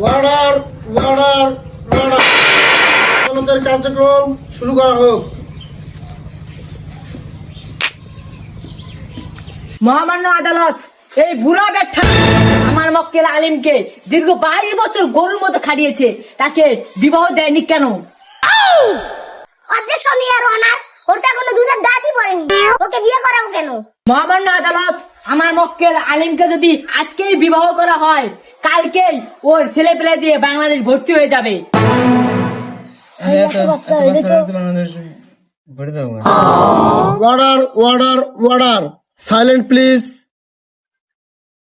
Order order order আদালতের কার্যক্রম শুরু করা হোক। মহামান্য আদালত, এই বুড়া ব্যাঠা আমার মক্কেল আলিমকে দীর্ঘ 22 বছর গরুর মতো খাটিয়েছে, তাকে বিবাহ দেয়নি কেন? অবজেকশন ইয়ার অনার, ওর তো এখনো দুধের দাঁতই পড়েনি, ওকে বিয়ে করাবো কেন? মহামান্য আদালত, আমার মক্কেল আলিমকে যদি আজকেই বিবাহ করা হয়, কালকেই ওর ছেলে পেলে দিয়ে বাংলাদেশ ভর্তি হয়ে যাবে। Order order order, silent please.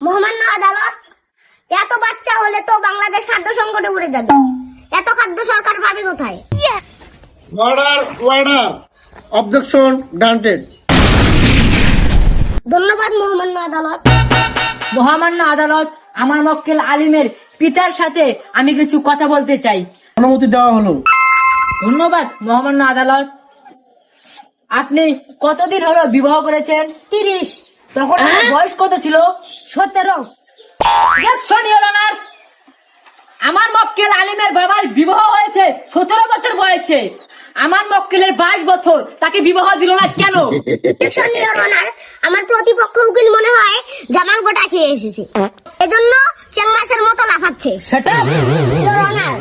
মহামান্য আদালত, এত বাচ্চা হলে তো বাংলাদেশ খাদ্য সংকটে পড়ে যাবে, এত খাদ্য সরকার পাবে কোথায়? Order order, objection granted. ধন্যবাদ মহামান্য আদালত। মহামান্য আদালত, আমার মক্কেল আলিমের পিতার সাথে আমি কিছু কথা বলতে চাই। অনুমতি দেওয়া হলো। ধন্যবাদ মহামান্য আদালত। আপনি কতদিন হলো বিবাহ করেছেন? 30। তখন আপনার বয়স কত ছিল? 17। আমার মক্কেল আলিমের বাবার বিবাহ হয়েছে 17 বছর বয়সে। আমার মক্কেলের 22 বছর, তাকে বিবাহ দিল না কেন? অবজেকশন ইয়ার অনার, আমার প্রতিপক্ষ উকিল মনে হয় জামাল গোটা খেয়ে এসেছে, এজন্য চেংমাসের মতো লাফাচ্ছে। সেটা ইয়ার অনার,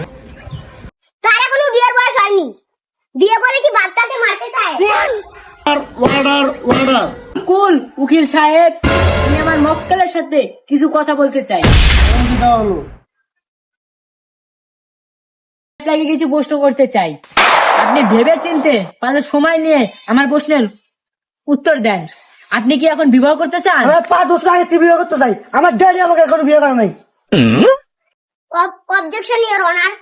তার এখনো বিয়ের বয়স হয়নি, বিয়ে করে কি বাচ্চাকে মারতে চায়? ওয়ার্ডার ওয়ার্ডার, কুল উকিল সাহেব, আমি আমার মক্কেলের সাথে কিছু কথা বলতে চাই। অনুমতি দেওয়া হলো। আপনাকে কিছু প্রশ্ন করতে চাই, আপনি ভেবে চিনতে 5 সময় নিয়ে আমার প্রশ্নের উত্তর দেন। আপনি কি এখন বিবাহ করতে চান? 5 বছর আগে তুই বিয়ে করতে চাই, আমার ড্যাডি আমাকে এখন বিয়ে করা নাই। অবজেকশন ইয়ার অনার,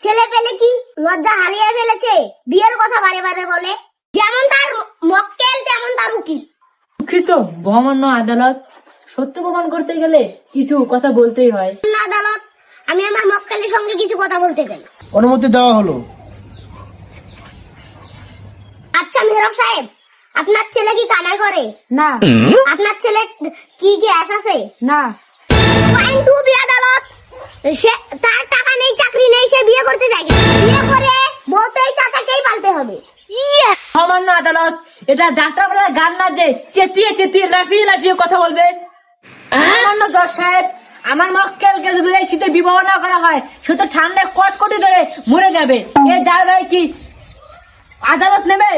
ছেলে পেলে কি লজ্জা হারিয়ে ফেলেছে? বিয়ের কথা বারে বারে বলে, যেমন তার মক্কেল তেমন তার উকিল। দুঃখিত মহামান্য আদালত, সত্য প্রমাণ করতে গেলে কিছু কথা বলতেই হয়। আদালত, আমি আমার মক্কেলের সঙ্গে কিছু কথা বলতে চাই। অনুমতি দেওয়া হলো। আচ্ছা মেহরব সাহেব, আপনার ছেলে কি কামাই করে? না। আপনার ছেলে কি গ্যাস আছে? না। ফাইন টু বি আদালত, সে তার টাকা নেই, চাকরি নেই, সে বিয়ে করতে চায় না। বিয়ে করে বউ তো এই চাচাকেই পালতে হবে। মহামান্য আদালত, এটা যাত্রাপালার গান না যে চেঁচিয়ে চেঁচিয়ে লাফিয়ে লাফিয়ে কথা বলবে। মহামান্য জজ সাহেব, আমার মক্কেলকে যদি এই শীতে বিবাহ না করা হয়, সে তো ঠান্ডায় কটকটি ধরে মরে যাবে। এর জায়গায় কি আদালত নেবে?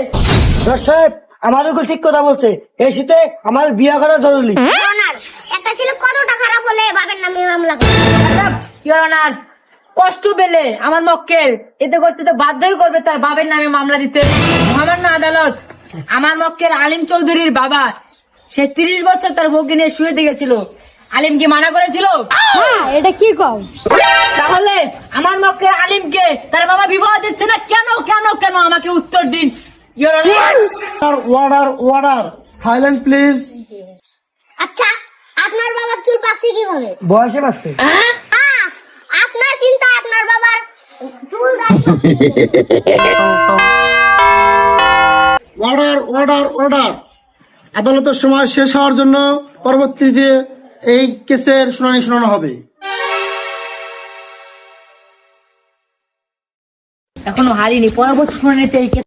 জজ সাহেব, আমার উকিল ঠিক কথা বলছে, এই শীতে আমার বিয়ে করা জরুরি। অনার, একটা ছেলে কতটা খারাপ হলে বাবার নামে মামলা করে? ইওর অনার, কষ্ট পেলে আমার মক্কেল এতে করতে তো বাধ্যই করবে তার বাবার নামে মামলা দিতে। মহামান্য আদালত, আমার মক্কেল আলিম চৌধুরীর বাবা, সে 30 বছর তার বউকে নিয়ে শুয়ে গেছিল। আলিম কি মানা করেছিল? এটা কি কম? তাহলে আমার মক্কেল আলিমকে তার বাবা বিবাহ দিচ্ছে না কেন? কেন কেন আমাকে উত্তর দিন। Your honour, order order, silent please. আচ্ছা, আপনার বাবার চুল পাকছে কিভাবে? বয়সে পাচ্ছে। আপনার চিন্তা আপনার বাবার চুল ওয়ার্ডার ওয়ার্ডার ওয়ার্ডার, আদালতের সময় শেষ হওয়ার জন্য পরবর্তীতে এই কেসের শুনানি শোনানো হবে। এখনো হারিনি, পরবর্তী শুনানিতে এই